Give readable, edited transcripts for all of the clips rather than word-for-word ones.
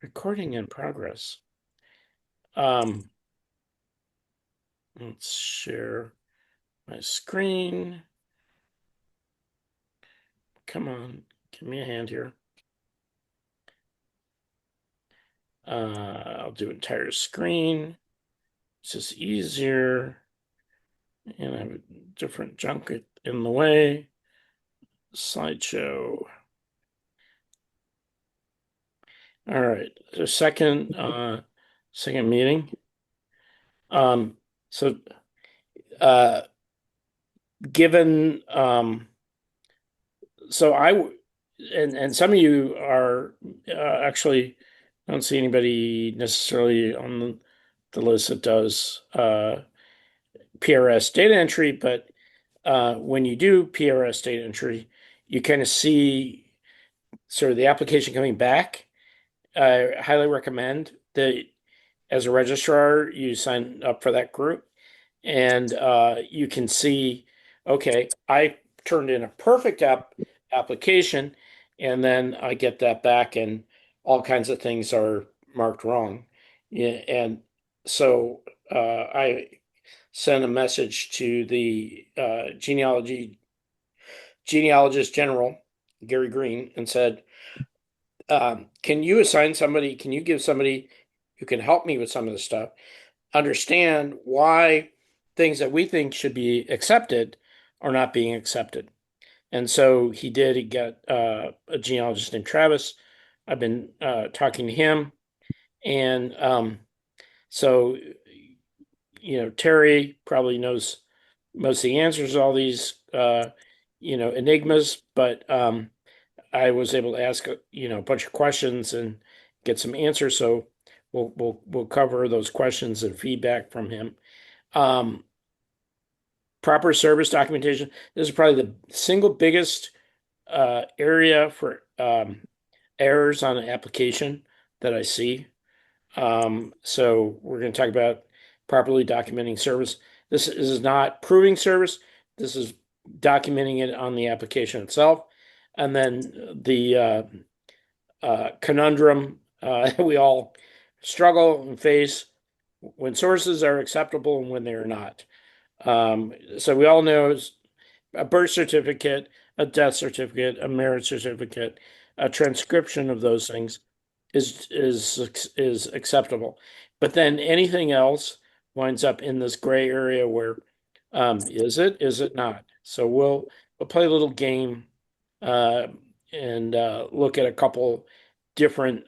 Recording in progress. Let's share my screen. Come on, give me a hand here. I'll do entire screen. It's just easier. And I have different junk in the way. Slideshow. All right, the second meeting. So uh, given so and some of you are actually I don't see anybody necessarily on the list that does PRS data entry, but when you do PRS data entry, you kind of see sort of the application coming back. I highly recommend that as a registrar, you sign up for that group and you can see, okay, I turned in a perfect application, and then I get that back, and all kinds of things are marked wrong. Yeah, and so I sent a message to the genealogist general, Gary Green, and said, "Can you assign somebody? Can you give somebody who can help me with some of this stuff?" Understand why things that we think should be accepted are not being accepted. And so he did. He got a genealogist named Travis. I've been talking to him. And so, Terry probably knows most of the answers to all these, enigmas, but I was able to ask, a bunch of questions and get some answers. So we'll cover those questions and feedback from him. Um, Proper service documentation. This is probably the single biggest area for errors on an application that I see. So we're going to talk about properly documenting service. This is not proving service. This is documenting it on the application itself. And then the conundrum we all struggle and face when sources are acceptable and when they're not. So we all know a birth certificate, a death certificate, a marriage certificate, a transcription of those things is acceptable. But then anything else winds up in this gray area where is it not? So we'll play a little game uh, and look at a couple different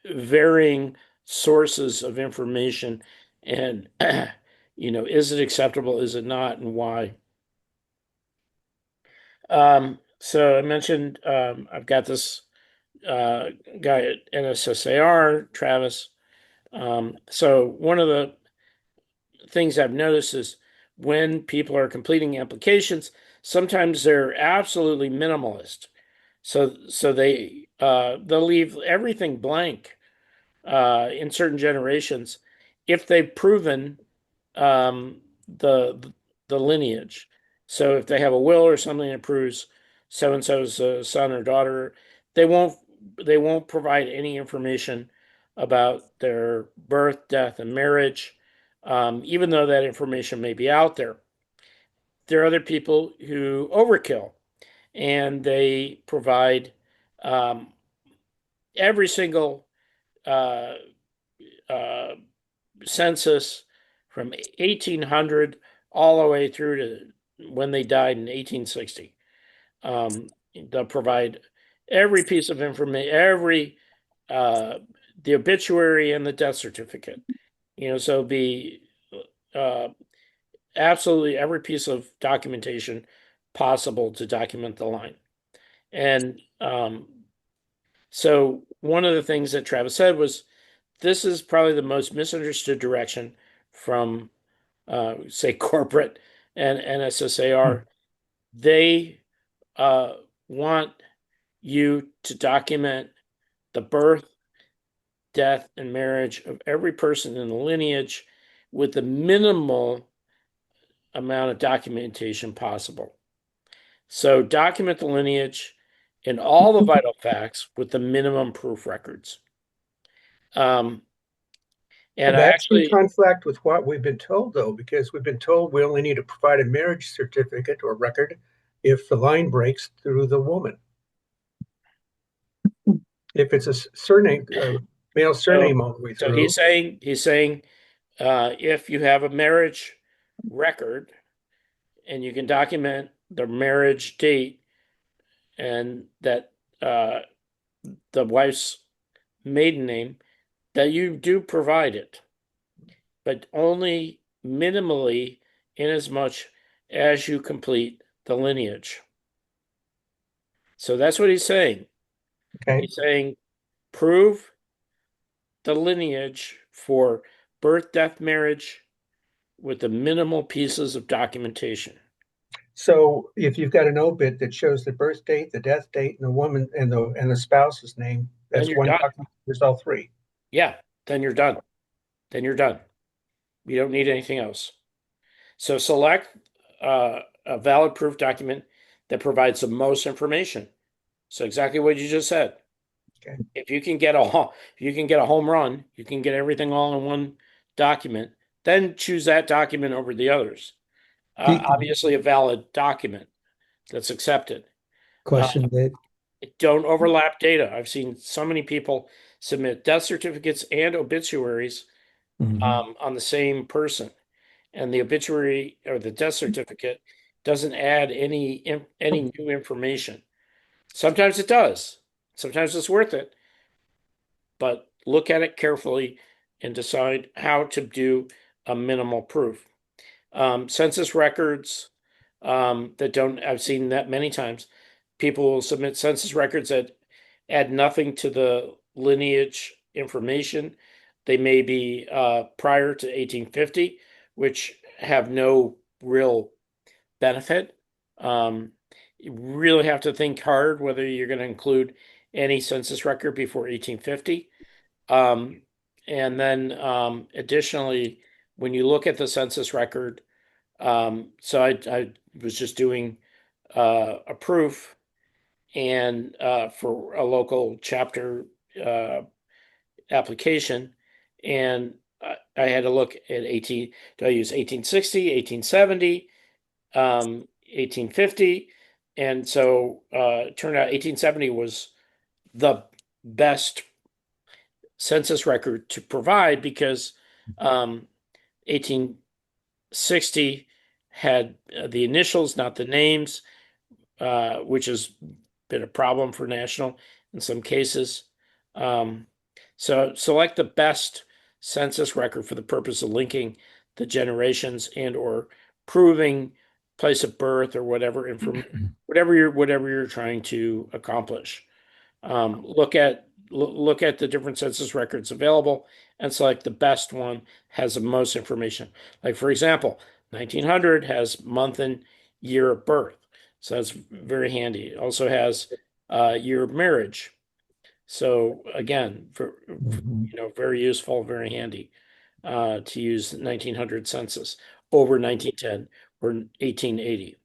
varying sources of information and is it acceptable, is it not, and why? So I mentioned I've got this guy at NSSAR, Travis. So one of the things I've noticed is when people are completing applications, sometimes they're absolutely minimalist. So they'll leave everything blank in certain generations if they've proven um, the the lineage. So if they have a will or something that proves so and so's son or daughter, they won't they won't provide any information about their birth, death, and marriage, even though that information may be out there. There are other people who overkill and they provide um, every single uh, uh, census from 1800 all the way through to when they died in 1860. They'll provide every piece of information, every uh, the obituary and the death certificate. So it'll be uh, absolutely every piece of documentation possible to document the line. And so one of the things that Travis said was, this is probably the most misunderstood direction from, say, corporate and NSSAR. They want you to document the birth, death, and marriage of every person in the lineage with the minimal amount of documentation possible. So document the lineage and all the vital facts with the minimum proof records. Um, Well, and I that's in actually, conflict with what we've been told, though, because we've been told we only need to provide a marriage certificate or record if the line breaks through the woman. If it's a surname, male so surname all the way so he's through, saying he's saying if you have a marriage record and you can document the marriage date and that uh, the wife's maiden name, that you do provide it, but only minimally in as much as you complete the lineage. So that's what he's saying. okay. He's saying prove the lineage for birth, death, marriage with the minimal pieces of documentation. So if you've got an obit that shows the birth date, the death date, and the woman and the spouse's name, Then that's you're one done. document. There's all three. Yeah, then you're done. Then you're done. You don't need anything else. So select a valid proof document that provides the most information. So exactly what you just said. Okay. If you can get a home run, you can get everything all in one document, then choose that document over the others. The Obviously, a valid document that's accepted. Uh, question that don't overlap data. I've seen so many people submit death certificates and obituaries mhm. on the same person, and the obituary or the death certificate doesn't add any new information. Sometimes it does. Sometimes it's worth it, but look at it carefully and decide how to do a minimal proof. Census records that don't, I've seen that many times. People will submit census records that add nothing to the lineage information. They may be prior to 1850, which have no real benefit. You really have to think hard whether you're going to include any census record before 1850. Um, and then additionally, when you look at the census record, so I was just doing a proof and for a local chapter uh, application, and I had to look at 18. Do I use 1860, 1870, 1850? And so it turned out 1870 was the best census record to provide because 1860 had the initials, not the names, which has been a problem for national in some cases. Um, so select the best census record for the purpose of linking the generations and or proving place of birth or whatever you're trying to accomplish. Look at the different census records available and select the best one has the most information. Like for example, 1900 has month and year of birth, so that's very handy. It also has year of marriage. So again, Mhm. very useful, very handy to use 1900 census over 1910 or 1880.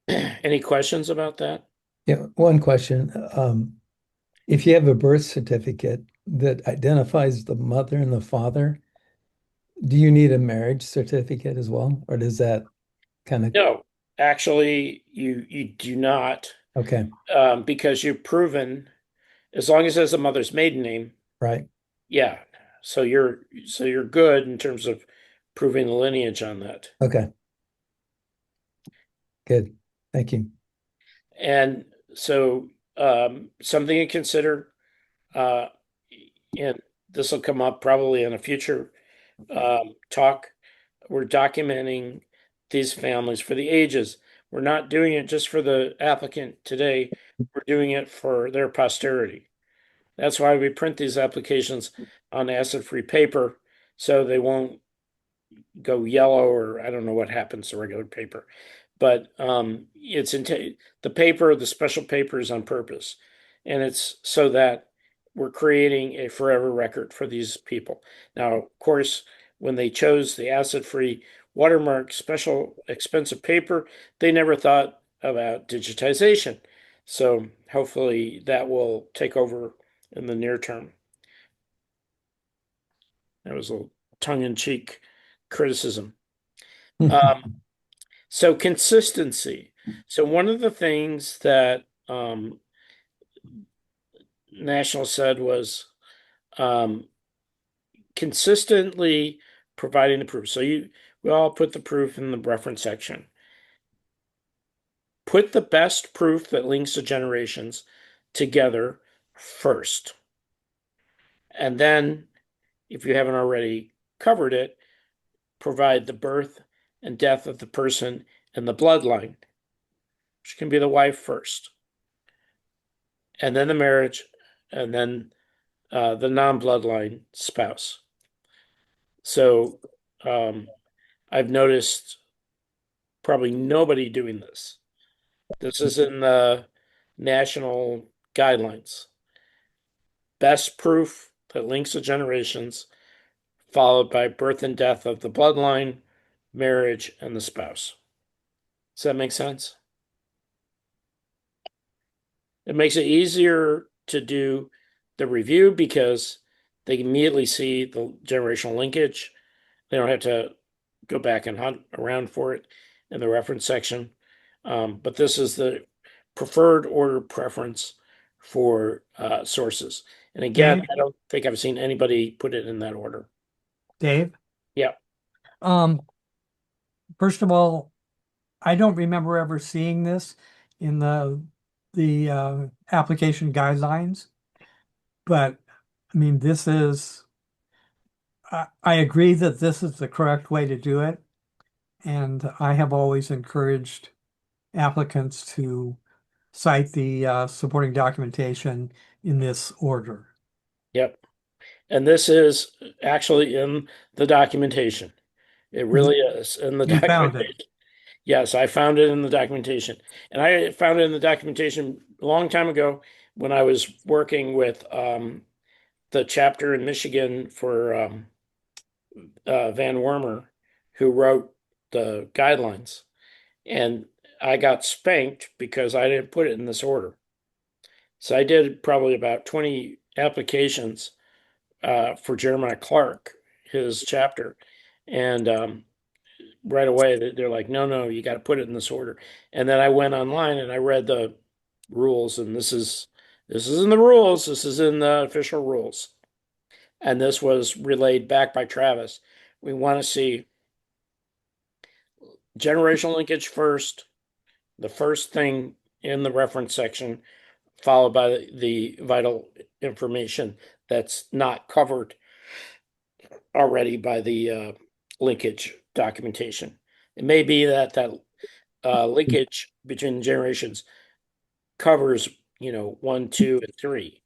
Any questions about that? Yeah, one question. If you have a birth certificate that identifies the mother and the father, do you need a marriage certificate as well? Or does that kind of, No, actually, you do not, okay, because you've proven as long as it's a mother's maiden name, right? yeah. So you're good in terms of proving the lineage on that. Okay, good. Thank you. And so something to consider, uh, and this will come up probably in a future talk. We're documenting these families for the ages. We're not doing it just for the applicant today. We're doing it for their posterity. That's why we print these applications on acid-free paper so they won't go yellow or I don't know what happens to regular paper. But the paper, the special paper is on purpose. And it's so that we're creating a forever record for these people. Now, of course, when they chose the acid-free watermark special expensive paper, they never thought about digitization. So hopefully that will take over in the near term. That was a little tongue-in-cheek criticism. Um, so consistency. So one of the things that National said was um, consistently providing the proof. So we all put the proof in the reference section. Put the best proof that links to generations together first. And then, if you haven't already covered it, provide the birth and death of the person and the bloodline, which can be the wife first, and then the marriage, and then the non-bloodline spouse. So I've noticed probably nobody doing this. This is in the national guidelines. Best proof that links to generations, followed by birth and death of the bloodline, marriage, and the spouse. Does that make sense? It makes it easier to do the review because they immediately see the generational linkage. They don't have to go back and hunt around for it in the reference section. But this is the preferred order preference for sources. And again, Dave, I don't think I've seen anybody put it in that order. Dave, Yeah. um, first of all, I don't remember ever seeing this in the application guidelines, but I mean, I agree that this is the correct way to do it, and I have always encouraged applicants to cite the supporting documentation in this order. Yep. And this is actually in the documentation. It really is in the You found it. documentation. Yes, I found it in the documentation. And I found it in the documentation a long time ago when I was working with the chapter in Michigan for Van Wormer, who wrote the guidelines. And I got spanked because I didn't put it in this order. So I did probably about 20 applications for Jeremiah Clark, his chapter. And right away they're like, no, no, you got to put it in this order. And then I went online and I read the rules, and this is in the rules. This is in the official rules. And this was relayed back by Travis. We want to see generational linkage first, the first thing in the reference section, followed by the vital information that's not covered already by the linkage documentation. It may be that linkage between the generations covers, 1, 2, and 3.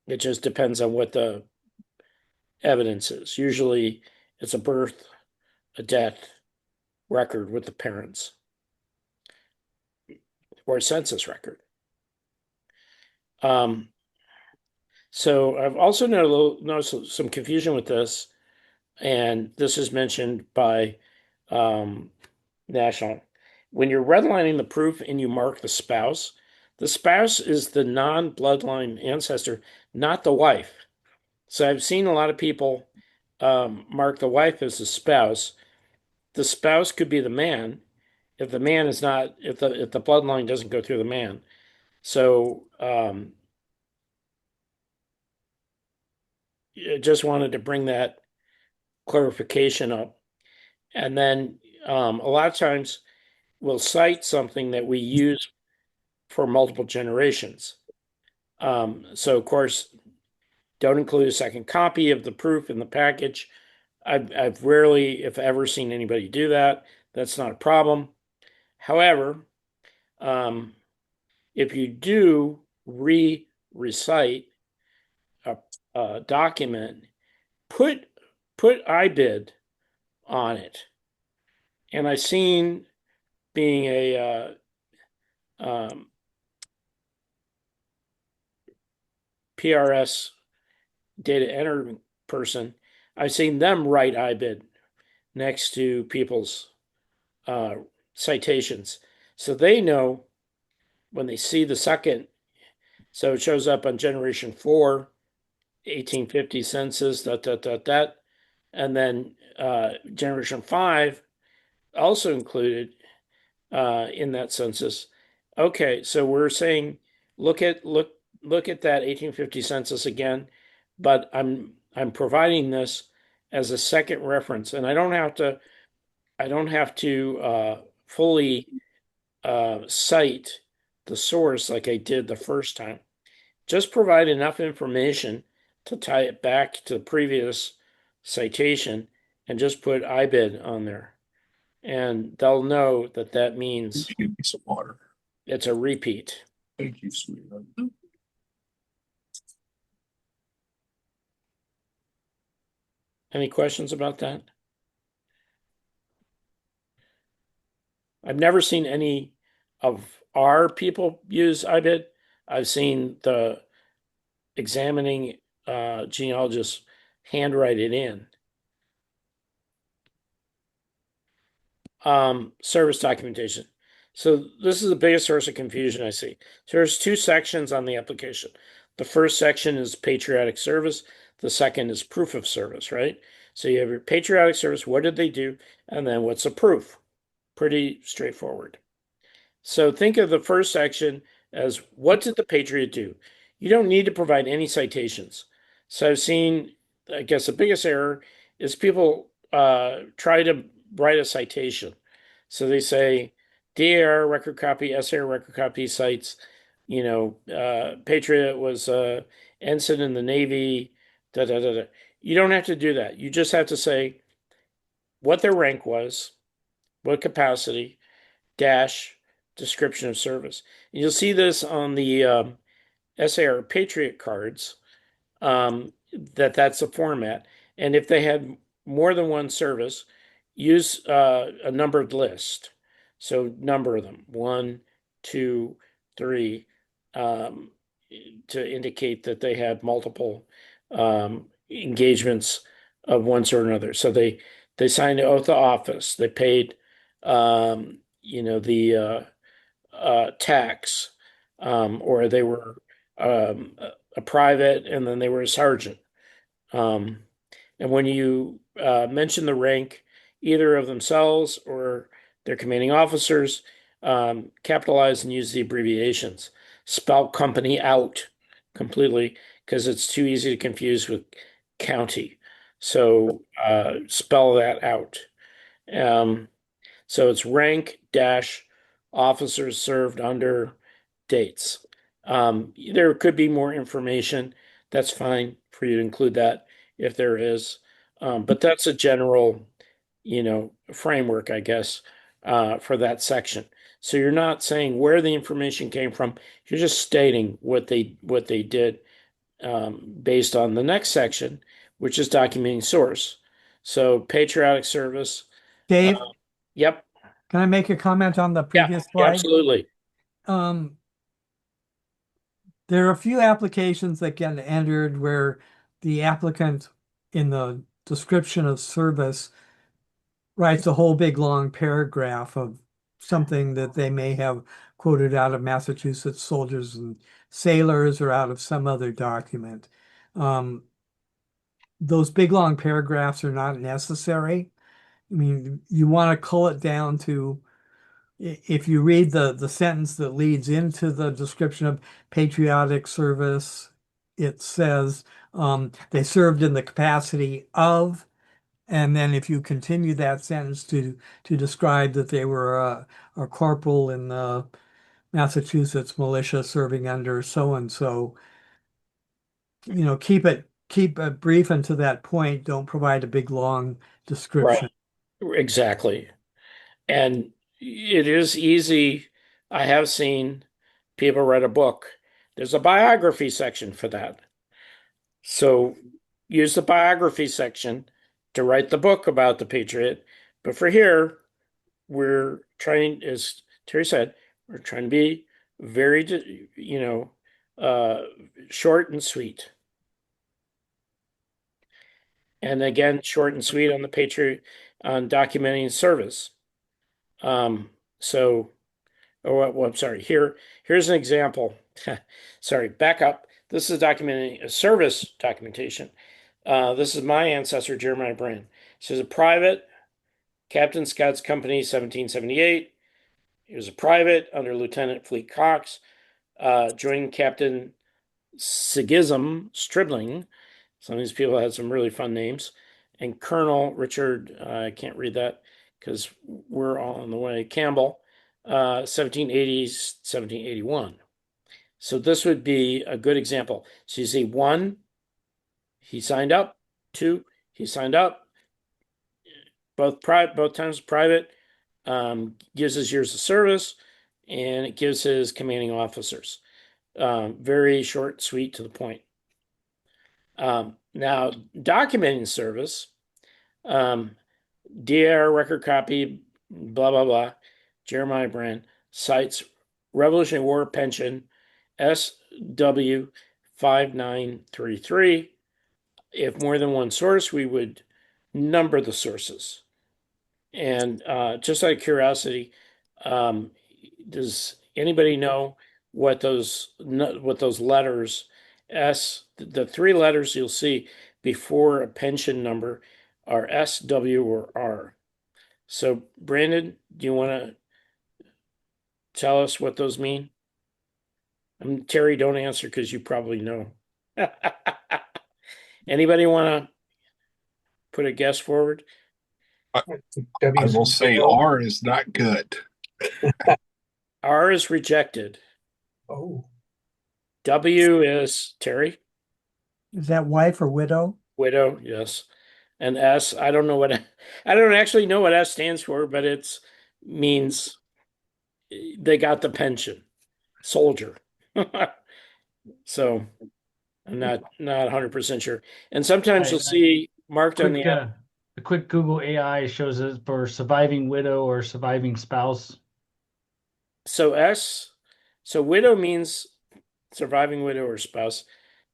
It just depends on what the evidence is. Usually it's a birth, a death record with the parents, or a census record. Um, so I've also noticed some confusion with this, and this is mentioned by um, National. When you're redlining the proof and you mark the spouse is the non-bloodline ancestor, not the wife. So I've seen a lot of people mark the wife as the spouse. The spouse could be the man if the man is not, if the bloodline doesn't go through the man. So I just wanted to bring that clarification up. And then a lot of times we'll cite something that we use for multiple generations. So of course, don't include a second copy of the proof in the package. I've rarely, if ever, seen anybody do that. That's not a problem. However, um, if you do recite a document, put IBID on it. And I've seen, being a PRS data entering person, I've seen them write IBID next to people's uh, citations. So they know when they see the second, so it shows up on generation 4 1850 census, that. And then Generation 5 also included in that census. Okay, so we're saying look at that 1850 census again, but I'm providing this as a second reference, and I don't have to fully cite the source like I did the first time. Just provide enough information to tie it back to the previous citation and just put IBID on there. And they'll know that that means Give me some water. it's a repeat. Thank you, sweetheart. Any questions about that? I've never seen any of our people use IBID. I've seen the examining genealogists handwrite it in. Service documentation. So this is the biggest source of confusion I see. So there's two sections on the application. The first section is patriotic service. The second is proof of service, right? So you have your patriotic service, what did they do? And then what's a proof? Pretty straightforward. So think of the first section as what did the patriot do? You don't need to provide any citations. So I've seen, I guess the biggest error is people try to write a citation. So they say DAR record copy, SAR record copy cites, Patriot was ensign in the Navy, da da da da. You don't have to do that. You just have to say what their rank was, what capacity, dash, description of service. And you'll see this on the SAR Patriot cards, that's the format. And if they had more than one service, use a numbered list. So number them, 1, 2, 3, to indicate that they had multiple engagements of one sort or another. So they signed the oath of office. They paid, the tax, or they were a private and then they were a sergeant. And when you mention the rank, either of themselves or their commanding officers, capitalize and use the abbreviations. Spell company out completely because it's too easy to confuse with county. So spell that out. So it's rank dash officers served under dates. There could be more information. That's fine for you to include that if there is. But that's a general, framework, I guess, for that section. So you're not saying where the information came from. You're just stating what they did based on the next section, which is documenting source. So patriotic service. Dave, Yep. can I make a comment on the Yeah, previous slide? absolutely. There are a few applications that get entered where the applicant in the description of service writes a whole big long paragraph of something that they may have quoted out of Massachusetts Soldiers and Sailors or out of some other document. Those big long paragraphs are not necessary. I mean, you want to cull it down to, if you read the sentence that leads into the description of patriotic service, it says they served in the capacity of, and then if you continue that sentence to describe that they were a corporal in the Massachusetts militia serving under so and so, keep it brief and to that point. Don't provide a big long description. Right. Exactly. And it is easy. I have seen people write a book. There's a biography section for that. So use the biography section to write the book about the Patriot. But for here, we're trying, as Terry said, we're trying to be very, short and sweet. And again, short and sweet on the Patriot on documenting service. So, oh, well, I'm sorry. Here's an example. Sorry, back up. This is documenting a service documentation. This is my ancestor, Jeremiah Brand. So he's a private, Captain Scott's Company, 1778. He was a private under Lieutenant Fleet Cox, joined Captain Sigism Stribling. Some of these people had some really fun names. And Colonel Richard, I can't read that because we're all on the way, Campbell, 1780s, 1781. So this would be a good example. So you see, one, he signed up. Two, he signed up. Both times private. Gives his years of service, and it gives his commanding officers. Very short, sweet, to the point. Now, documenting service, DAR record copy, blah, blah, blah. Jeremiah Brand cites Revolutionary War pension SW 5933. If more than one source, we would number the sources. And just out of curiosity, does anybody know what those letters the three letters you'll see before a pension number are S, W, or R? So, Brandon, do you want to tell us what those mean? Terry, don't answer because you probably know. Anybody want to put a guess forward? I W will say widow. R is not good. R is rejected. Oh, W is Terry, Is that wife or widow? widow, yes. And S, I don't know what I don't actually know what S stands for, but it's means they got the pension. Soldier. So I'm not 100% sure. And sometimes you'll see marked on the Quick, a quick Google AI shows it for surviving widow or surviving spouse. so widow means surviving widow or spouse.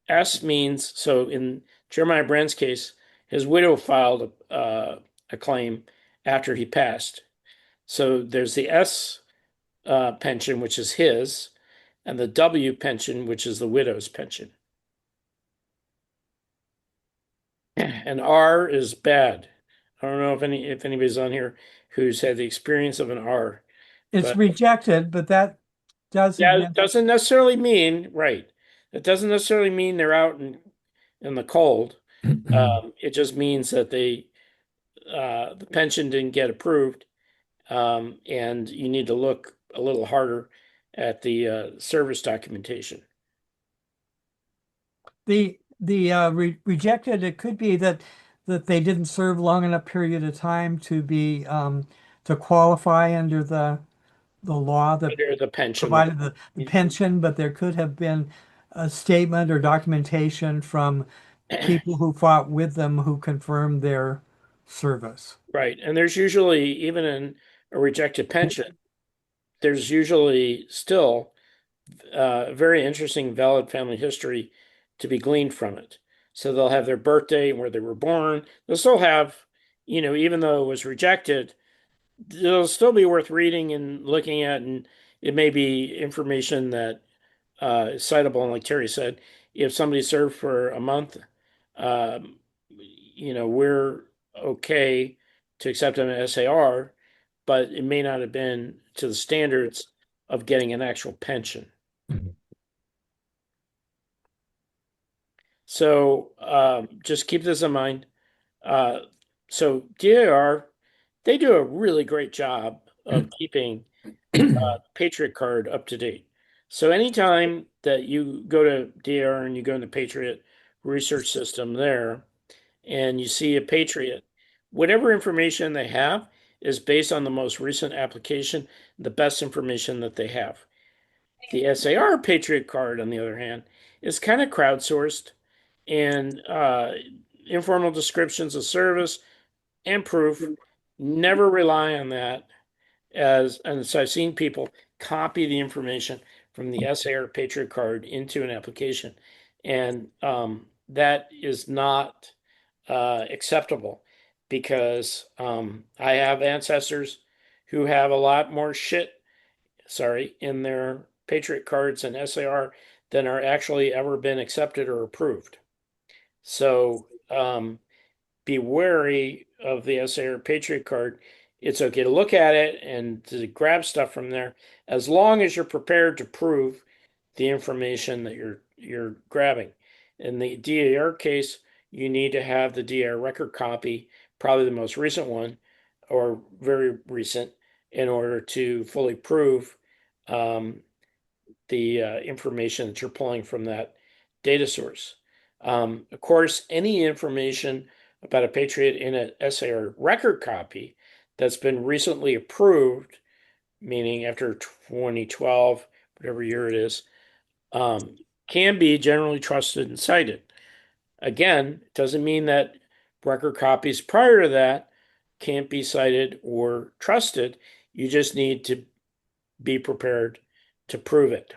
S means, so in Jeremiah Brand's case, his widow filed a claim after he passed. So there's the S pension, which is his, and the W pension, which is the widow's pension. And R is bad. I don't know if anybody's on here who's had the experience of an R. It's But rejected, but that doesn't yeah, mean it doesn't necessarily mean, right. It doesn't necessarily mean they're out in the cold. It just means that the pension didn't get approved, and you need to look a little harder at the service documentation. rejected. It could be that they didn't serve long enough period of time to be to qualify under the law that Under the pension law. provided the pension, but there could have been a statement or documentation from people who fought with them who confirmed their service. Right. And there's usually, even in a rejected pension, there's usually still very interesting, valid family history to be gleaned from it. So they'll have their birthday and where they were born. They'll still have, even though it was rejected, it'll still be worth reading and looking at, and it may be information that is citable. And like Terry said, if somebody served for a month, um, we're okay to accept them as SAR, but it may not have been to the standards of getting an actual pension. So just keep this in mind. So DAR, they do a really great job of keeping Patriot card up to date. So anytime that you go to DAR and you go in the Patriot research system there and you see a Patriot, whatever information they have is based on the most recent application, the best information that they have. The SAR Patriot card, on the other hand, is kind of crowdsourced, and informal descriptions of service and proof. Never rely on that, and so I've seen people copy the information from the SAR Patriot card into an application, and that is not acceptable, because I have ancestors who have a lot more shit, sorry, in their Patriot cards and SAR than are actually ever been accepted or approved. So be wary of the SAR Patriot card. It's okay to look at it and to grab stuff from there, as long as you're prepared to prove the information that you're grabbing. In the DAR case, you need to have the DAR record copy, probably the most recent one, or very recent, in order to fully prove the information that you're pulling from that data source. Of course, any information about a Patriot in an SAR record copy that's been recently approved, meaning after 2012, whatever year it is, can be generally trusted and cited. Again, it doesn't mean that record copies prior to that can't be cited or trusted. You just need to be prepared to prove it.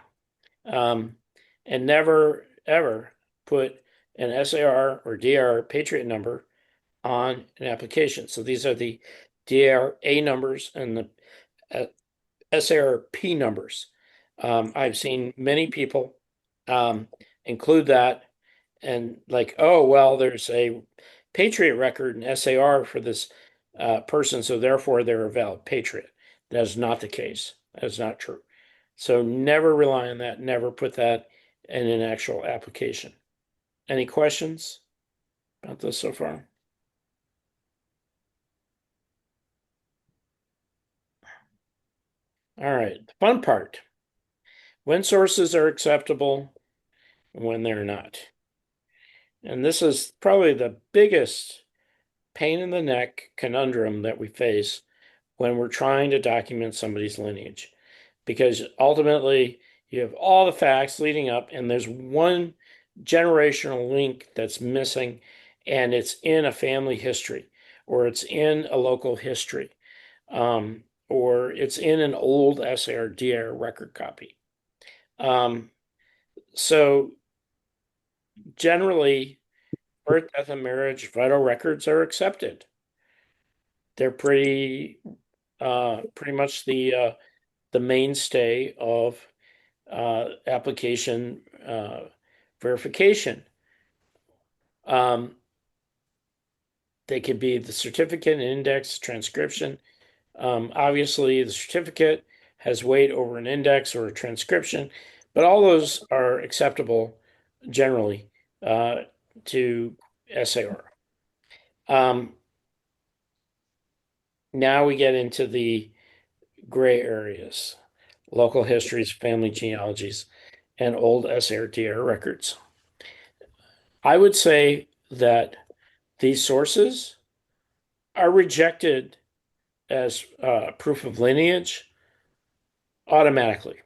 And never, ever put an SAR or DAR Patriot number on an application. So these are the DAR-A numbers and the SAR-P numbers. I've seen many people include that and like, oh, well, there's a Patriot record and SAR for this person, so therefore they're a valid Patriot. That is not the case. That is not true. So never rely on that. Never put that in an actual application. Any questions about this so far? All right, the fun part. When sources are acceptable and when they're not. And this is probably the biggest pain in the neck conundrum that we face when we're trying to document somebody's lineage. Because ultimately, you have all the facts leading up, and there's one generational link that's missing, and it's in a family history, or it's in a local history, or it's in an old SAR/DR record copy. So generally, birth, death, and marriage vital records are accepted. They're pretty much the mainstay of application verification. They could be the certificate, index, transcription. Obviously, the certificate has weight over an index or a transcription, but all those are acceptable generally to SAR. Now we get into the gray areas, local histories, family genealogies, and old SAR/DR records. I would say that these sources are rejected as proof of lineage automatically.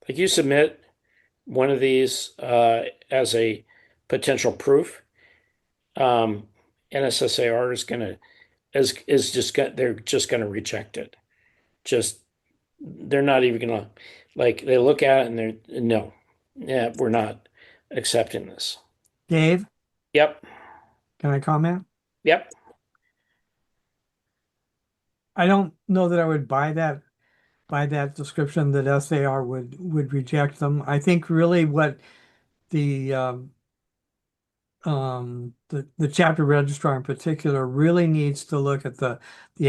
Like you submit one of these as a potential proof, NSSAR is gonna is just they're just gonna reject it. Just they're not even gonna like they look at it and they're no, yeah, we're not accepting this. Dave, Yep, can I comment? yep. I don't know that I would buy that description that SAR would reject them. I think really what the the chapter registrar in particular really needs to look at the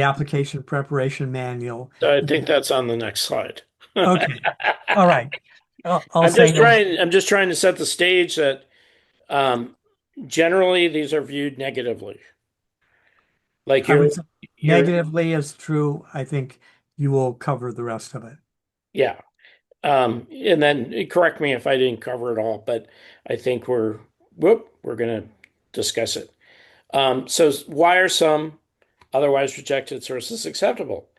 application preparation manual. I think that's on the next slide. Okay, all right. I'll I'm say just no. trying to set the stage that um, generally these are viewed negatively. Like I would say you're negatively is true. I think you will cover the rest of it. yeah. And then correct me if I didn't cover it all, but I think we're gonna discuss it. So why are some otherwise rejected sources acceptable?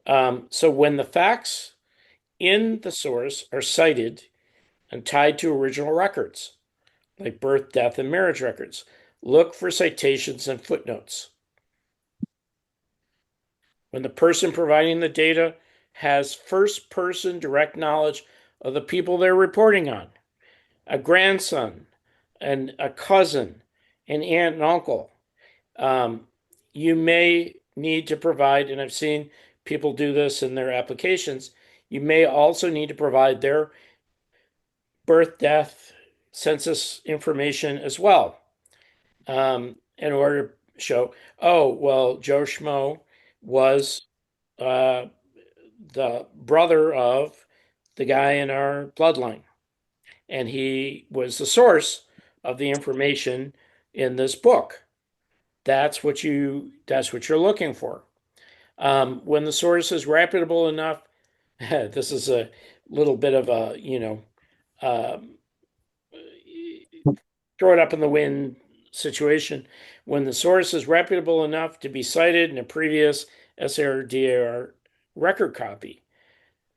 So when the facts in the source are cited and tied to original records, like birth, death, and marriage records, look for citations and footnotes. When the person providing the data has first person direct knowledge of the people they're reporting on, a grandson, and a cousin, an aunt and uncle, you may need to provide, and I've seen people do this in their applications, you may also need to provide their birth, death, census information as well, in order to show, oh, well, Joe Schmo was uh, the brother of the guy in our bloodline, and he was the source of the information in this book. That's what you're looking for. When the source is reputable enough, this is a little bit of a, um, throw it up in the wind situation. When the source is reputable enough to be cited in a previous SAR record copy,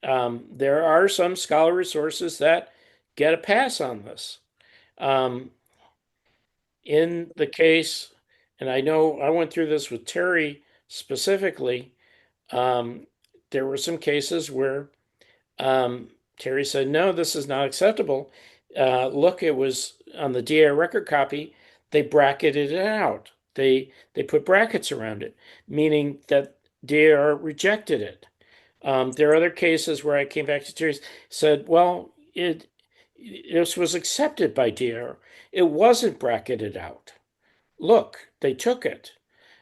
there are some scholarly sources that get a pass on this. Um, in the case, and I know I went through this with Terry specifically, um, there were some cases where Terry said, no, this is not acceptable. Look, it was on the DA record copy, they bracketed it out. They put brackets around it, meaning that DAR rejected it. There are other cases where I came back to Terry, said, well, this was accepted by DAR. It wasn't bracketed out. Look, they took it.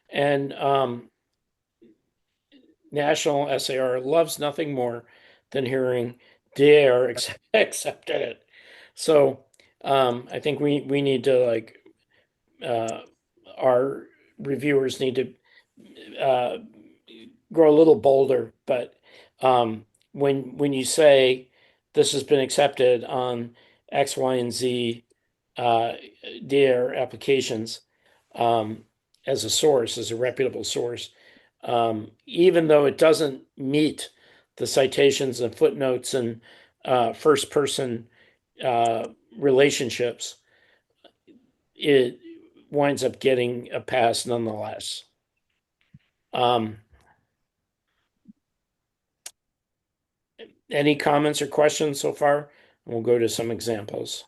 And National SAR loves nothing more than hearing DAR accepted it. So I think we need to uh, our reviewers need to grow a little bolder. But when you say this has been accepted on X, Y, and Z uh, DAR applications um, as a source, as a reputable source, even though it doesn't meet the citations and footnotes and first person uh, relationships, it winds up getting a pass nonetheless. Um, any comments or questions so far? We'll go to some examples.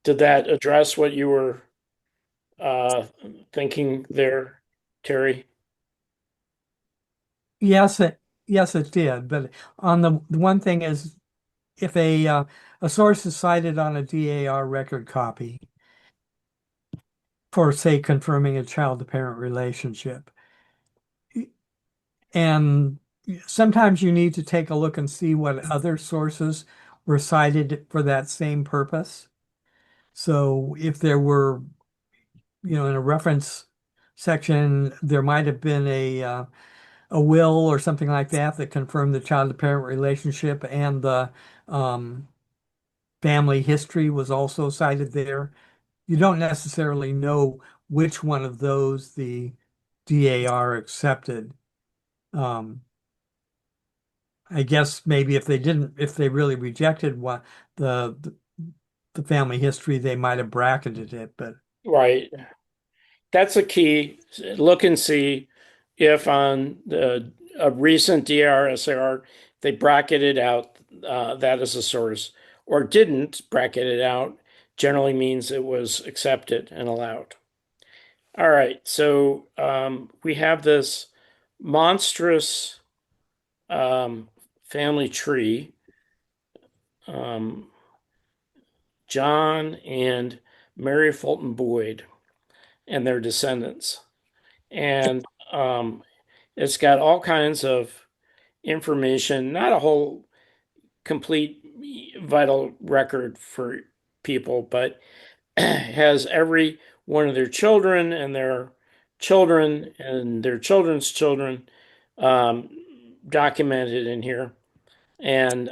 Did that address what you were uh, thinking there, Terry? Yes, it did. But on the one thing is, if a source is cited on a DAR record copy for, say, confirming a child-to-parent relationship, and sometimes you need to take a look and see what other sources were cited for that same purpose. So if there were, in a reference section, there might have been a will or something like that that confirmed the child-to-parent relationship, and the um, family history was also cited there. You don't necessarily know which one of those the DAR accepted. Um, I guess maybe if they really rejected the the family history, they might have bracketed it. But Right. That's a key. Look and see if on a recent DRSAR they bracketed out that as a source or didn't bracket it out, generally means it was accepted and allowed. All right, so we have this monstrous family tree. Um, John and Mary Fulton Boyd and their descendants. And it's got all kinds of information, not a whole complete vital record for people, but has every one of their children and their children and their children's children um, documented in here. And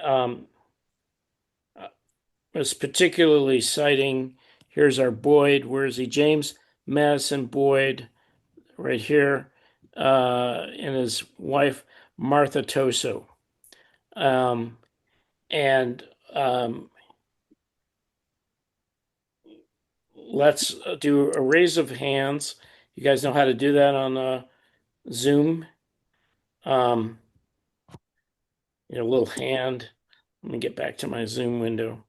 was particularly citing, here's our Boyd, where is he? James Madison Boyd, right here, and his wife, Martha Toso. Um, and let's do a raise of hands. You guys know how to do that on Zoom. Um, a little hand. Let me get back to my Zoom window.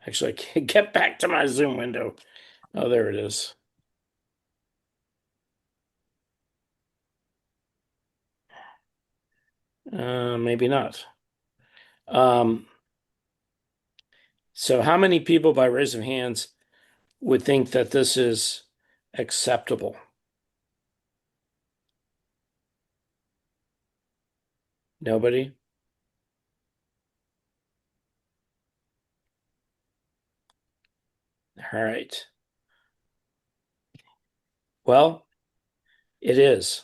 Actually, I can't get back to my Zoom window. Oh, there it is. Maybe not. So how many people by raise of hands would think that this is acceptable? Nobody? All right. Well, it is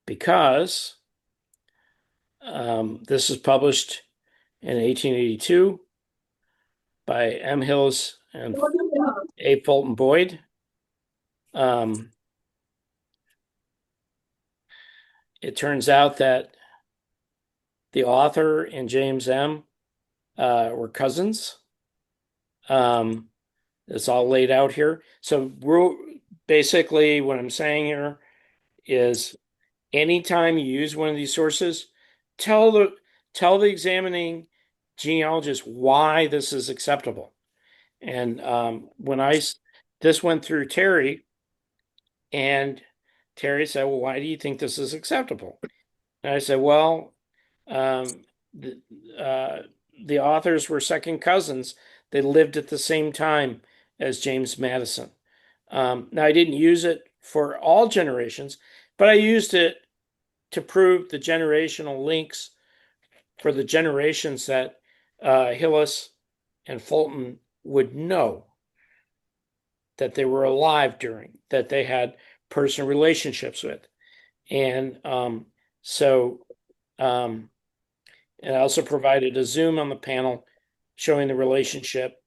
because this was published in 1882 by M. Hills and A. Fulton Boyd. It turns out that the author and James M. Were cousins. It's all laid out here. So we're basically what I'm saying here is anytime you use one of these sources, tell the tell the examining genealogist why this is acceptable. And when this went through Terry, and Terry said, "Well, why do you think this is acceptable?" And I said, "Well, um, the, uh, the authors were second cousins. They lived at the same time as James Madison." Now, I didn't use it for all generations, but I used it to prove the generational links for the generations that Hillis and Fulton would know that they were alive during, that they had personal relationships with. And so, um, and I also provided a zoom on the panel showing the relationship.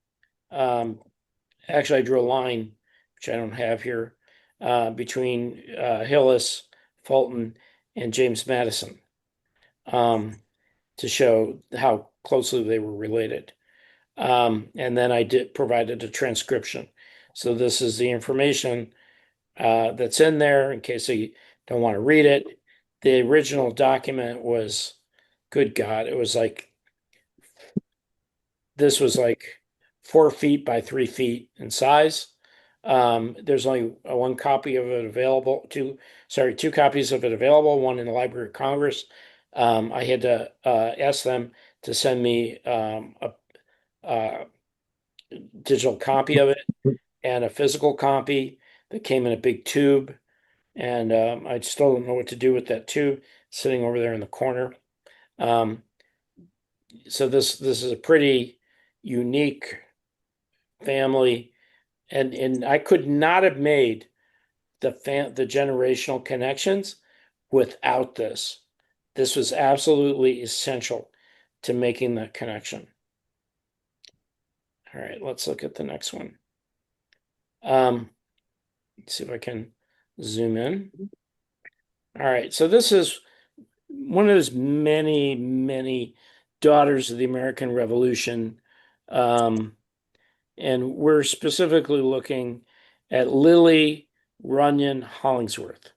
Actually, I drew a line, which I don't have here, between Hillis, Fulton, and James Madison to show how closely they were related. And then I did provided a transcription. So this is the information that's in there in case you don't want to read it. The original document was, good God, it was like, this was like 4 feet by 3 feet in size. There's only one copy of it available, two copies of it available, one in the Library of Congress. I had to ask them to send me a digital copy of it and a physical copy that came in a big tube. And I still don't know what to do with that tube sitting over there in the corner. Um, so this is a pretty unique family, and I could not have made the generational connections without this. This was absolutely essential to making the connection. All right, let's look at the next one. Let's see if I can zoom in. All right, so this is one of those many, many daughters of the American Revolution. And we're specifically looking at Lily Runyon Hollingsworth,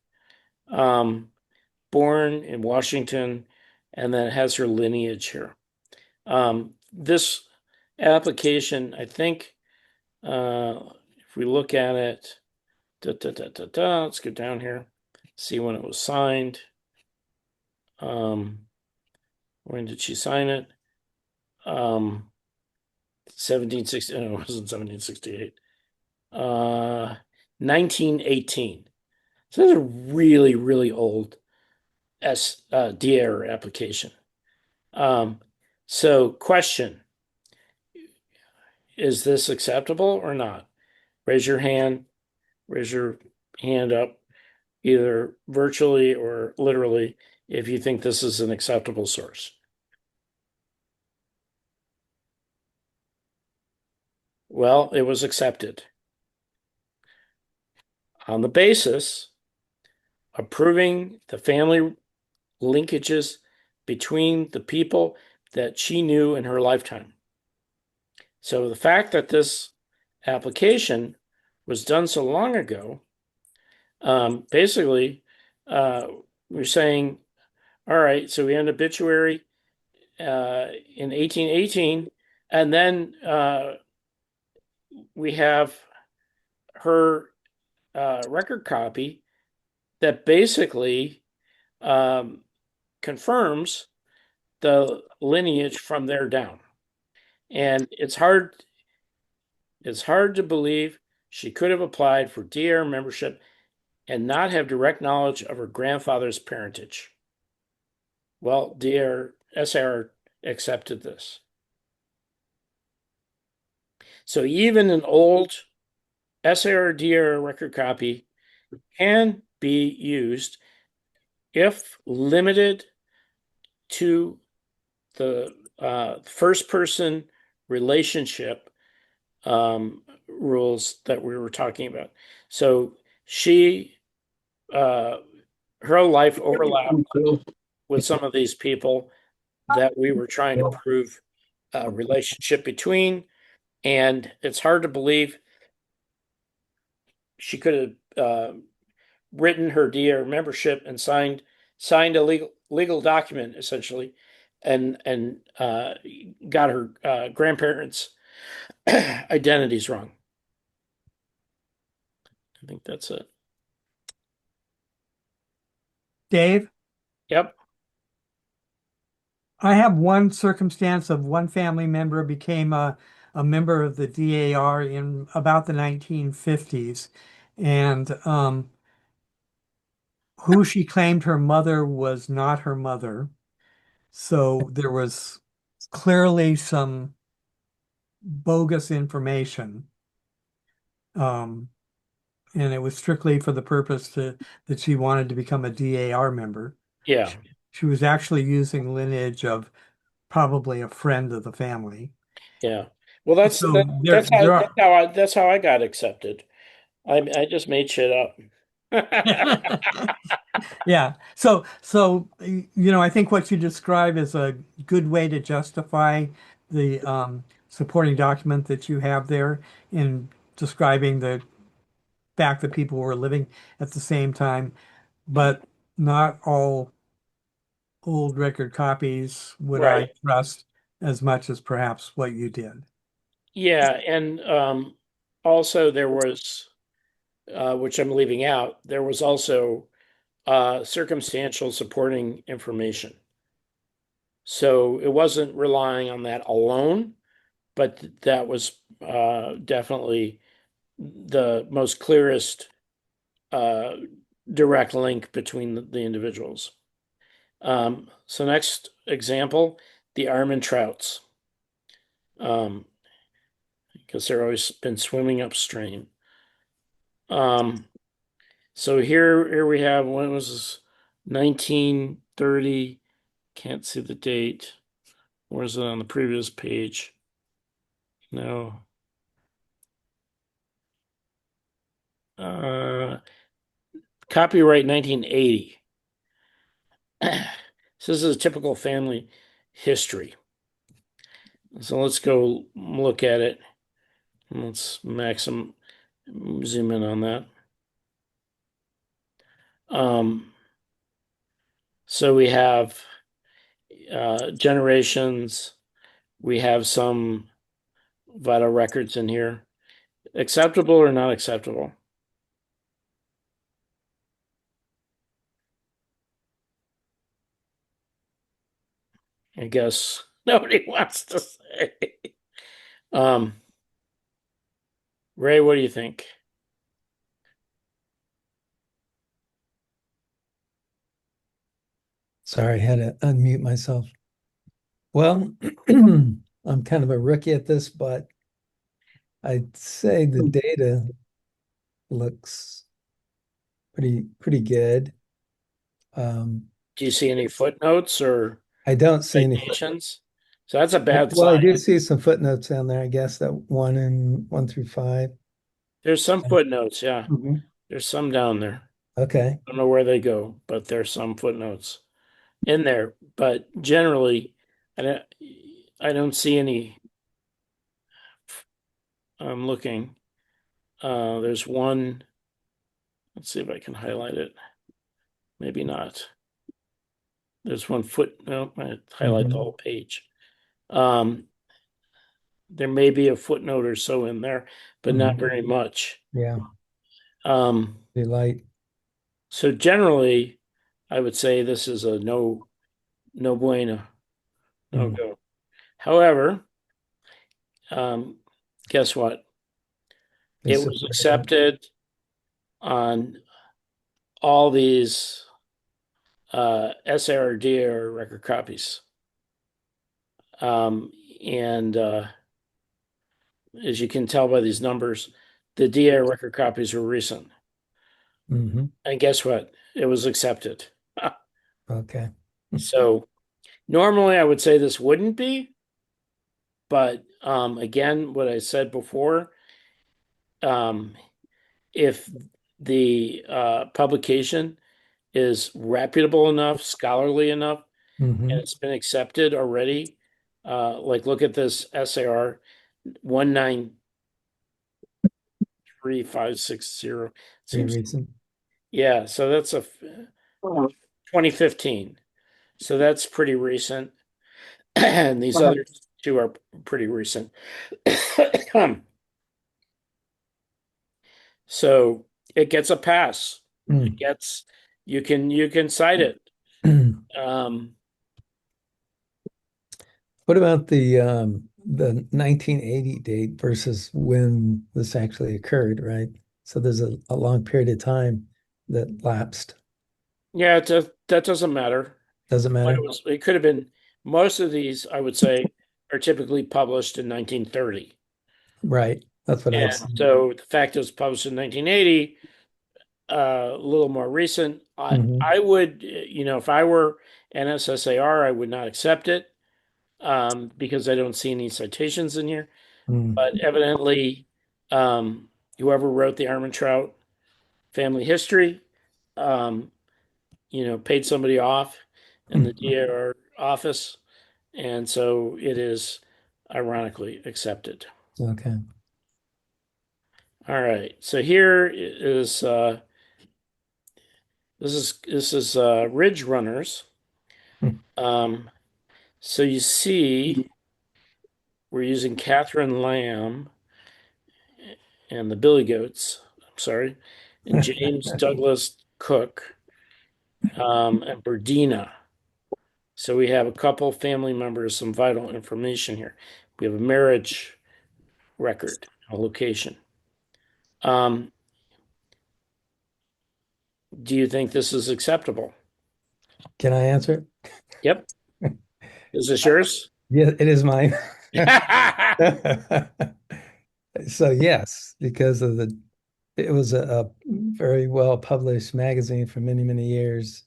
born in Washington, and then has her lineage here. This application, I think, if we look at it, let's go down here, see when it was signed. When did she sign it? 1760, no, it wasn't 1768. 1918. So that's a really, really old DR application. So question, is this acceptable or not? Raise your hand, raise your hand up, either virtually or literally, if you think this is an acceptable source. Well, it was accepted on the basis of proving the family linkages between the people that she knew in her lifetime. So the fact that this application was done so long ago, basically, we're saying, all right, so we had an obituary in 1818, and then we have her record copy that basically confirms the lineage from there down. And it's hard to believe she could have applied for DAR membership and not have direct knowledge of her grandfather's parentage. Well, SAR accepted this. So even an old SAR DAR record copy can be used if limited to the first person relationship rules that we were talking about. So her life overlapped with some of these people that we were trying to prove a relationship between. And it's hard to believe she could have written her DAR membership and signed a legal document essentially, and got her grandparents' identities wrong. I think that's it. Dave, Yep. I have one circumstance of one family member became a member of the DAR in about the 1950s, and who she claimed her mother was not her mother. So there was clearly some bogus information. And it was strictly for the purpose that she wanted to become a DAR member. Yeah. She was actually using lineage of probably a friend of the family. Yeah. Well, that's So that, there that's how I got accepted. I just made shit up. yeah. I think what you describe is a good way to justify the supporting document that you have there in describing the fact that people were living at the same time, but not all old record copies would I Right. trust as much as perhaps what you did. Yeah, and also there was, which I'm leaving out, there was also circumstantial supporting information. So it wasn't relying on that alone, but that was definitely the most clearest uh, direct link between the individuals. So next example, the Armand Trouts, because they're always been swimming upstream. So here we have, when was this? 1930. Can't see the date. Where is it on the previous page? No. Uh, Copyright 1980. So this is a typical family history. So let's go look at it. Let's zoom in on that. So we have generations. We have some vital records in here. Acceptable or not acceptable? I guess nobody wants to say. Um, Ray, what do you think? Sorry, I had to unmute myself. Well, I'm kind of a rookie at this, but I'd say the data looks pretty good. Do you see any footnotes or I don't see any. citations? So that's a bad Well, I sign. do see some footnotes down there. I guess that 1 through 5. There's some footnotes, yeah. Mhm. There's some down there. Okay. I don't know where they go, but there's some footnotes in there. But generally, I don't see any. I'm looking. There's one. Let's see if I can highlight it. Maybe not. There's one footnote. I highlight the Mhm. whole page. Um, there may be a footnote or so in there, but not Mhm. very much. Yeah, Um, pretty light. so generally, I would say this is a no No bueno. No Mm. go. However, guess what? They It was supported it. accepted on all these SARD or record copies. And as you can tell by these numbers, the DA record copies were recent. Hmm. And guess what? It was accepted. Okay. So normally I would say this wouldn't be, but again, what I said before, um, if the publication is reputable enough, scholarly enough, and Hmm. it's been accepted already, like look at this SAR 193560. Pretty Seems, recent. yeah, so that's a 2015. So that's pretty recent. And these other two are pretty recent. So it gets a pass. It Mm. gets you can cite it. Um, What about the 1980 date versus when this actually occurred, right? So there's a long period of time that lapsed. yeah, that doesn't matter. Doesn't When matter? it could have been most of these, I would say, are typically published in 1930. Right. That's what I'd And say. so the fact it was published in 1980, a little more recent. I Hmm. I would, if I were NSSAR, I would not accept it because I don't see any citations in here. Mm. But evidently, um, whoever wrote the Armentrout family history, um, paid somebody off in the DAR office, and so it is ironically accepted. Okay. All right, so here is this is Ridge Runners. Um, so you see, we're using Catherine Lamb and the Billy Goats. I'm sorry, and James Douglas Cook and Berdina. So we have a couple family members, some vital information here. We have a marriage record, a location. Um, do you think this is acceptable? Can I answer Yep. Is this yours? Yeah, it is mine. So yes, because it was a very well published magazine for many, many years,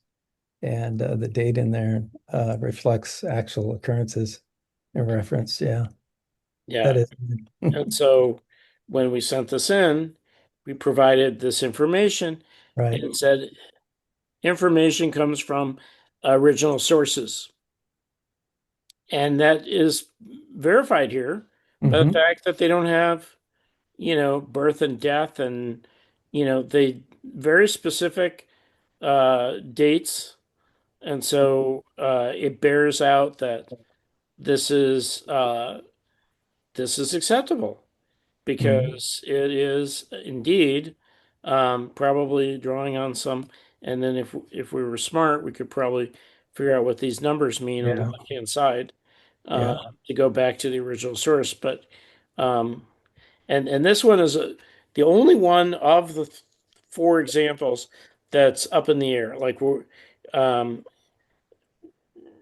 and the date in there reflects actual occurrences and reference. Yeah, that Yeah. is And so when we sent this in, we provided this information right. and it said information comes from original sources. And that is verified here by the Hmm. fact that they don't have, birth and death and, they very specific dates. And so it bears out that this is uh, this is acceptable Hmm. because it is indeed probably drawing on some. And then if we were smart, we could probably figure out what these numbers mean on the Yeah, left-hand side yeah. to go back to the original source. But um, and this one is the only one of the four examples that's up in the air. Like um,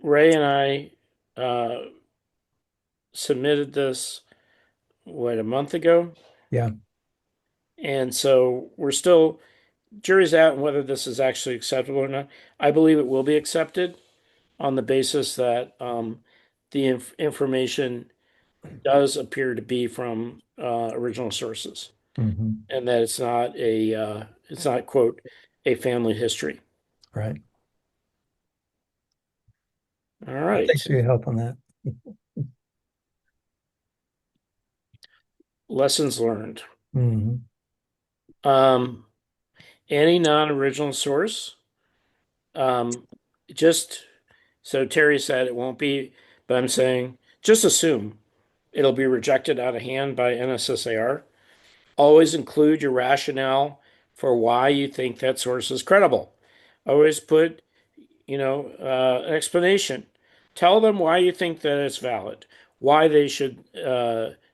Ray and I submitted this a month ago, Yeah. and so we're still jury's out on whether this is actually acceptable or not. I believe it will be accepted on the basis that the information does appear to be from original sources, Hmm. and that it's not quote a family history. Right. All Well, right, thanks for your help on that. lessons learned. Hmm. Um, any non-original source, um, just so Terry said it won't be, but I'm saying just assume it'll be rejected out of hand by NSSAR. Always include your rationale for why you think that source is credible. Always put, an explanation Tell them why you think that it's valid, why they should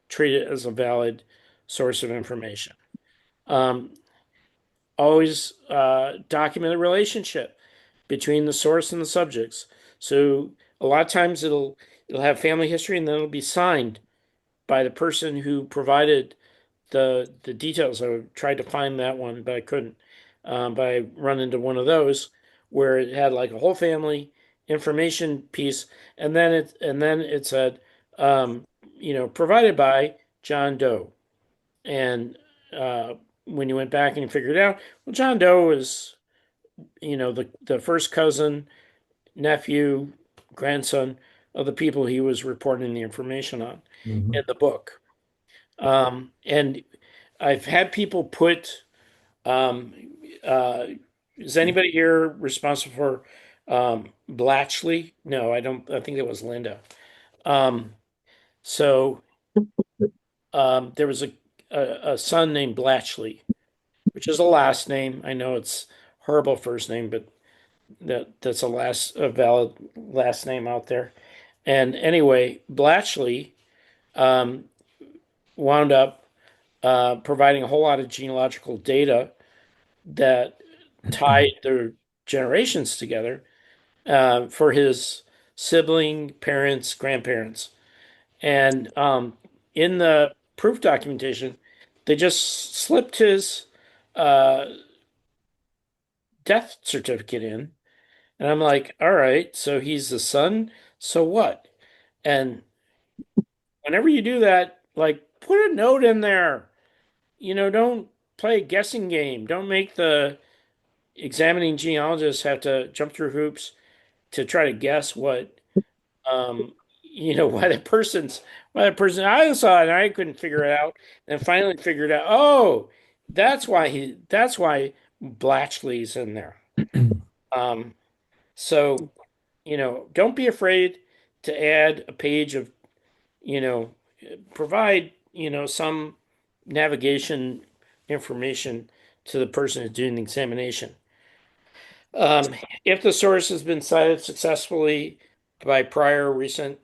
treat it as a valid source of information. Um, Always document the relationship between the source and the subjects. So a lot of times it'll have family history and then it'll be signed by the person who provided the details. I tried to find that one, but I couldn't. But I run into one of those where it had like a whole family information piece, and then it said, provided by John Doe. And when you went back and you figured it out, well, John Doe was, the first cousin, nephew, grandson of the people he was reporting the information on in Mhm. the book. And I've had people put, um, uh, is anybody here responsible for Blatchley? No, I don't. I think it was Linda. Um, so there was a son named Blatchley, which is a last name. I know it's horrible first name, but that's a valid last name out there. And anyway, Blatchley um, wound up providing a whole lot of genealogical data that tied their generations together for his sibling, parents, grandparents. And in the proof documentation, they just slipped his uh, death certificate in. And I'm like, all right, so he's the son, so what? And whenever you do that, like put a note in there. Don't play a guessing game. Don't make the examining genealogists have to jump through hoops to try to guess what why the person I saw it and I couldn't figure it out and finally figured out, oh, that's why Blatchley's in there. Um so don't be afraid to add a page of, you know, provide, some navigation information to the person who's doing the examination. Um, if the source has been cited successfully by prior recent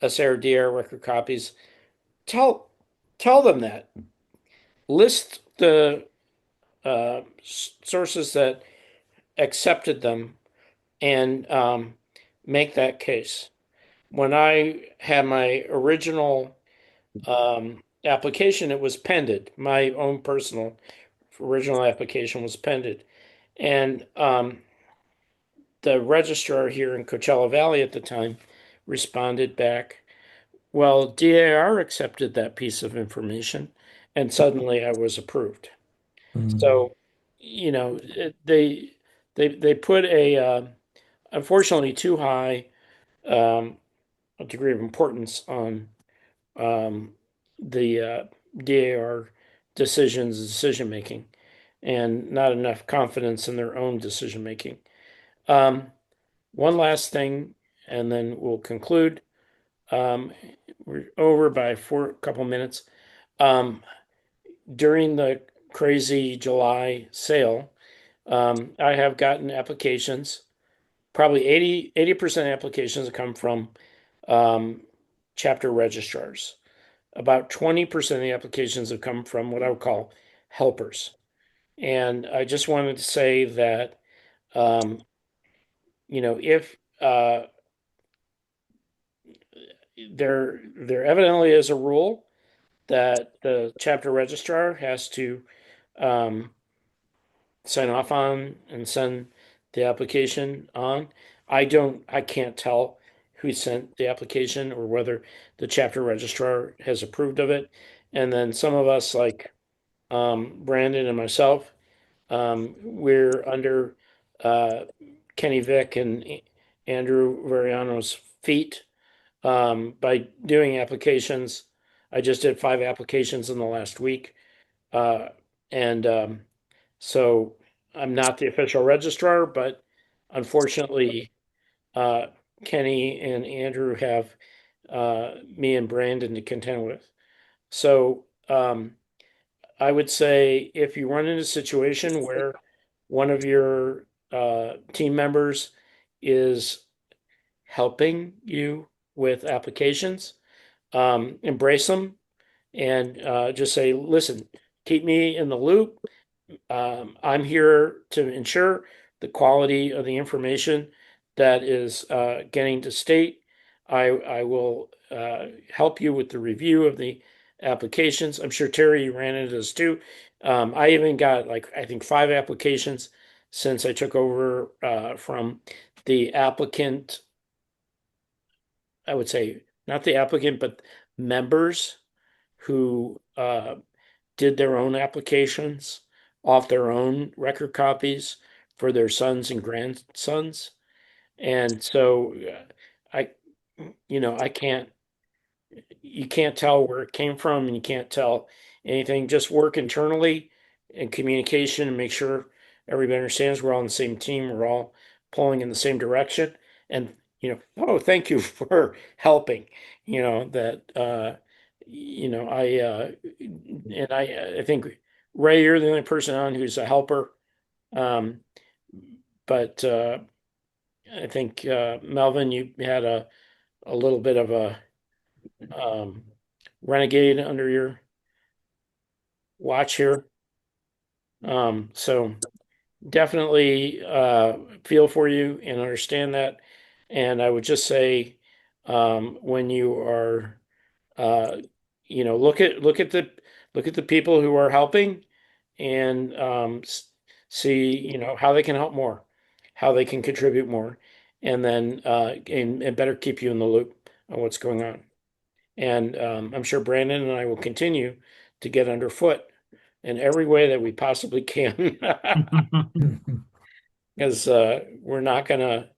SAR/DR record copies, tell tell them that. List the sources that accepted them and make that case. When I had my original application, it was pended. My own personal original application was pended. And the registrar here in Coachella Valley at the time responded back, well, DAR accepted that piece of information, and suddenly I was approved. Mhm. So, they put a unfortunately too high um, a degree of importance on the DAR decisions, decision making, and not enough confidence in their own decision making. Um, One last thing, and then we'll conclude. Um, we're over by couple minutes. Um, During the crazy July sale, I have gotten applications. Probably 80% applications have come from um, chapter registrars. About 20% of the applications have come from what I would call helpers. And I just wanted to say that, um, if there evidently is a rule that the chapter registrar has to um, sign off on and send the application on. I can't tell who sent the application or whether the chapter registrar has approved of it. And then some of us, like Brandon and myself, we're under uh, Kenny Vick and Andrew Variano's feet by doing applications. I just did 5 applications in the last week. Uh, and so I'm not the official registrar, but unfortunately, uh, Kenny and Andrew have me and Brandon to contend with. So I would say if you run into a situation where one of your team members is helping you with applications. Embrace them and just say, listen, keep me in the loop. I'm here to ensure the quality of the information that is getting to state. I will help you with the review of the applications. I'm sure Terry ran into this too. I even got like I think 5 applications since I took over from the applicant. I would say not the applicant, but members who did their own applications off their own record copies for their sons and grandsons. And so I, I can't, you can't tell where it came from and you can't tell anything. Just work internally and communication and make sure everybody understands we're all on the same team. We're all pulling in the same direction. And, oh, thank you for helping, that, I think Ray, you're the only person on who's a helper. Um, but I think Melvin, you had a little bit of a um, renegade under your watch here. So definitely feel for you and understand that. And I would just say when you are look at the people who are helping and see how they can help more, how they can contribute more, and then and better keep you in the loop on what's going on. And I'm sure Brandon and I will continue to get underfoot in every way that we possibly can, because we're not gonna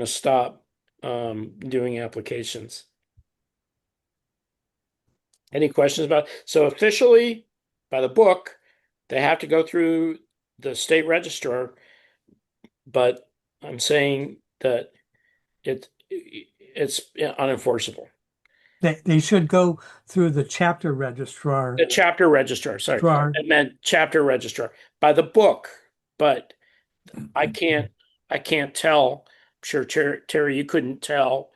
stop doing applications. Any questions about? So officially, by the book, they have to go through the state registrar, but I'm saying that it's unenforceable. They should go through the chapter registrar. The chapter registrar, sorry, Registrar. I meant chapter registrar by the book, but I can't tell. I'm sure Terry, you couldn't tell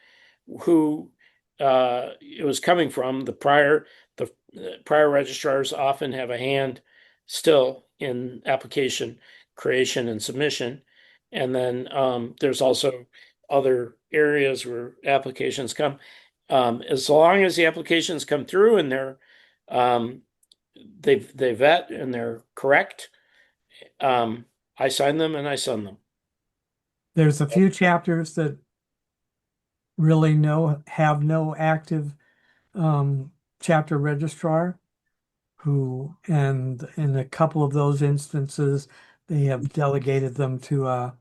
who it was coming from. The prior registrars often have a hand still in application creation and submission. And then there's also other areas where applications come. As long as the applications come through and um, they vet and they're correct, I sign them and I send them. There's a few chapters that really have no active chapter registrar who, and in a couple of those instances, they have delegated them to a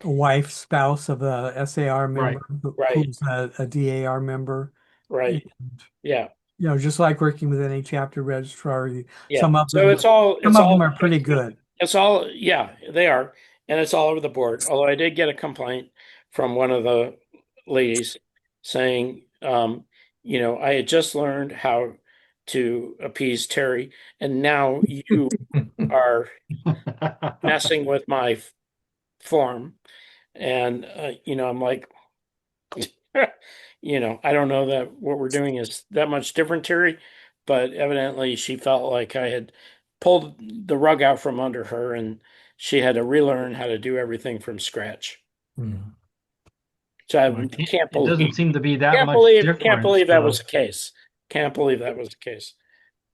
wife, spouse of a SAR Right. member Right, who's a DAR member. right. And, Yeah, just like working with any chapter registrar, yeah. So some of them are pretty good. yeah, they are. And it's all over the board. Although I did get a complaint from one of the ladies saying, I had just learned how to appease Terry, and now you are messing with my form. And, I'm like, I don't know that what we're doing is that much different, Terry, but evidently she felt like I had pulled the rug out from under her and she had to relearn how to do everything from scratch. Hmm. So I Well, can't it doesn't believe, seem to be that can't much believe, can't difference, believe that was though. the case. Can't believe that was the case.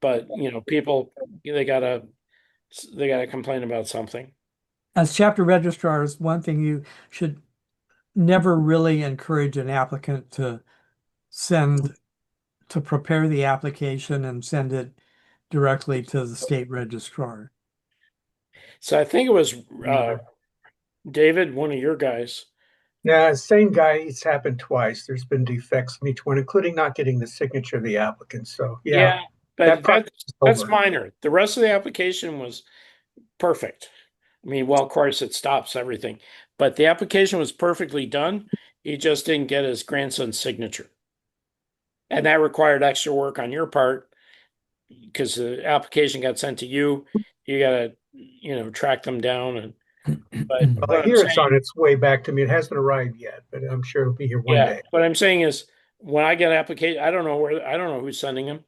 But, people, they gotta complain about something. As chapter registrars, one thing you should never really encourage an applicant send to prepare the application and send it directly to the state registrar. So I think it was Never. David, one of your guys. Yeah, same guy. It's happened twice. There's been defects in each one, including not getting the signature of the applicant. So yeah, Yeah, that but process is that's over. minor. The rest of the application was perfect. I mean, well, of course, it stops everything, but the application was perfectly done. He just didn't get his grandson's signature. And that required extra work on your part because the application got sent to you. You got to, track them down and But Well, what I I'm hear it's saying, on its way back to me. It hasn't arrived yet, but I'm sure it'll be here one yeah, day. what I'm saying is when I get an application, I don't know who's sending them.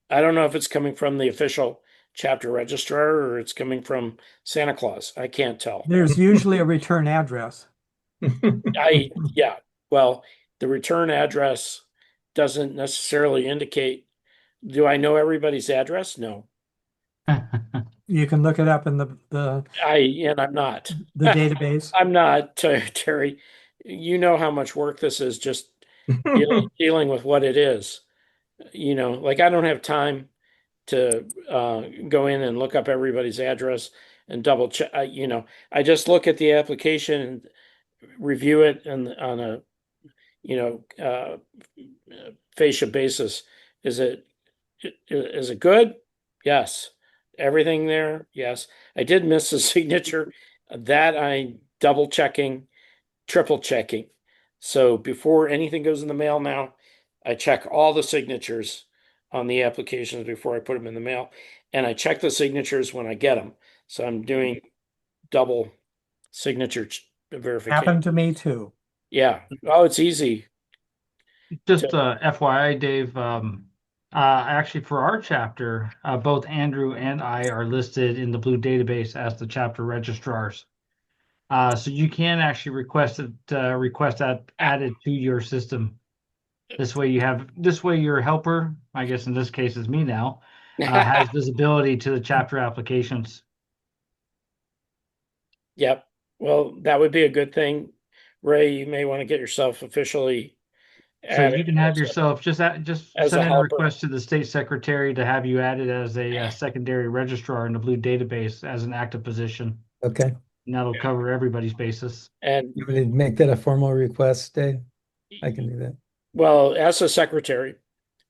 I don't know if it's coming from the official chapter registrar or it's coming from Santa Claus. I can't tell. There's usually a return address. Yeah, well, the return address doesn't necessarily indicate, do I know everybody's address? No. You can look it up in And I'm not. the database. I'm not, Terry. You know how much work this is just dealing with what it is. Like I don't have time to go in and look up everybody's address and double check. I just look at the application and review it and on a you know fascia basis. Is it good? Yes. Everything there? Yes. I did miss a signature that I double checking, triple checking. So before anything goes in the mail now, I check all the signatures on the applications before I put them in the mail. And I check the signatures when I get them. So I'm doing double signature verification. Happened to me too. Yeah. Oh, it's easy to. Just FYI, Dave, actually for our chapter, both Andrew and I are listed in the Blue database as the chapter registrars. So you can actually request that added to your system. This way your helper, I guess in this case is me now, has visibility to the chapter applications. Yep. Well, that would be a good thing. Ray, you may want to get yourself officially So added you can have yourself just as a send in a helper. request to the state secretary to have you added as a secondary registrar in the Blue database as an active position. Okay. And that'll cover everybody's basis. And You want to make that a formal request, Dave? I can do that. well, as a secretary,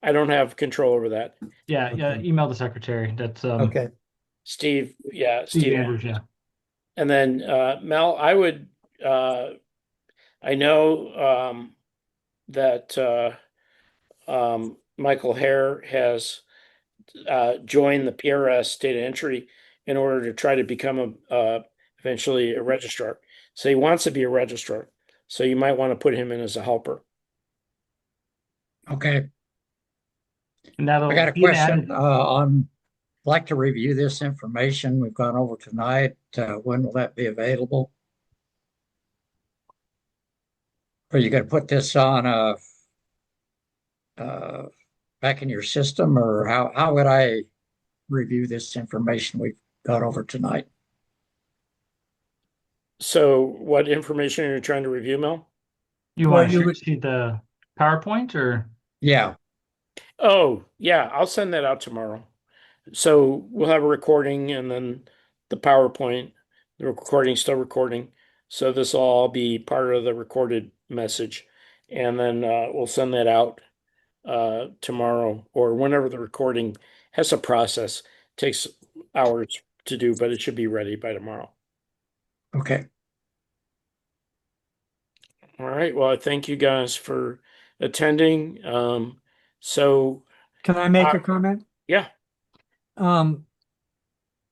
I don't have control over that. Yeah, yeah. Okay. Email the secretary. That's Okay. Steve, yeah, Steve Steve. Andrews. Yeah. And then Mel, I know that Michael Hare has joined the PRS data entry in order to try to become eventually a registrar. So he wants to be a registrar. So you might want to put him in as a helper. Okay, And I that'll got a be an question added. on, like to review this information we've gone over tonight. When will that be available? Are you going to put this on uh, back in your system, or how would I review this information we've gone over tonight? So what information are you trying to review, Mel? You Well, want you to would, see the PowerPoint or? Yeah, Oh, yeah, I'll send that out tomorrow. So we'll have a recording and then the PowerPoint, the recording's still recording. So this will all be part of the recorded message. And then we'll send that out tomorrow or whenever the recording has a process. Takes hours to do, but it should be ready by tomorrow. okay. All right. Well, I thank you guys for attending. So can I make uh, a comment? yeah. Um,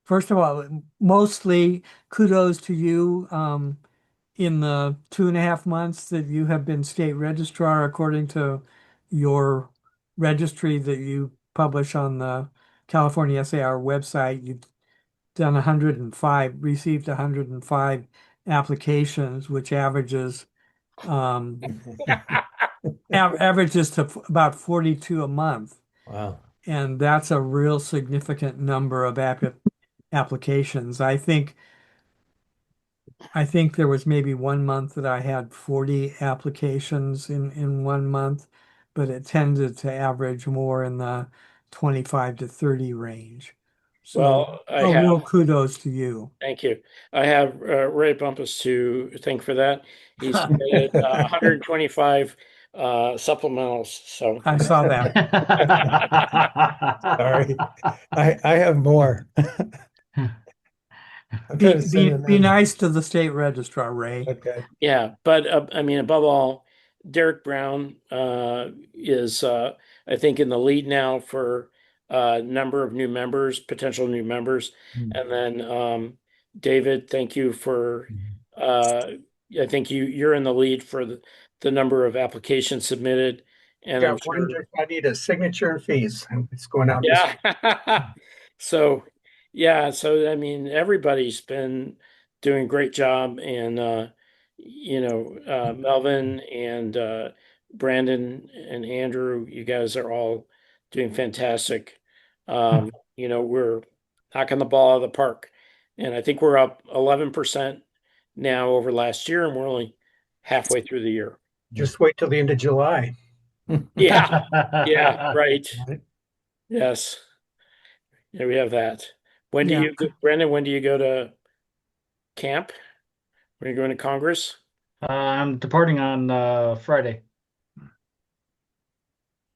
First of all, mostly kudos to you in the 2.5 months that you have been state registrar, according to your registry that you publish on the California SAR website. You've done 105, received 105 applications, which um, averages to about 42 a month. Wow. And that's a real significant number of applications. I think there was maybe one month that I had 40 applications in one month, but it tended to average more in the 25 to 30 range. So Well, a real kudos to you. thank you. I have Ray Bumpus to thank for that. He submitted 125 supplementals. So I saw that. Sorry. I have more. I'm trying Be to send be them be in. nice to the state registrar, Ray. Okay. yeah, but I mean, above all, Derek Brown is I think in the lead now for number of new members, potential new members, Hmm. and then David, thank you for, I think you're in the lead for the number of applications submitted. And I'm Got one, sure, I need a signature and fees, and it's going out this. yeah. So, yeah, so I mean, everybody's been doing a great job, and Melvin and Brandon and Andrew, you guys are all doing fantastic. We're knocking the ball out of the park, and I think we're up 11% now over last year, and we're only halfway through the year. Just wait till the end of July. Yeah, yeah, right. Right. Yes. Yeah, we have that. When do Yeah. you, Brendan, when do you go to camp? When are you going to Congress? I'm departing on Friday.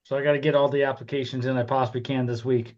So I got to get all the applications in I possibly can this week.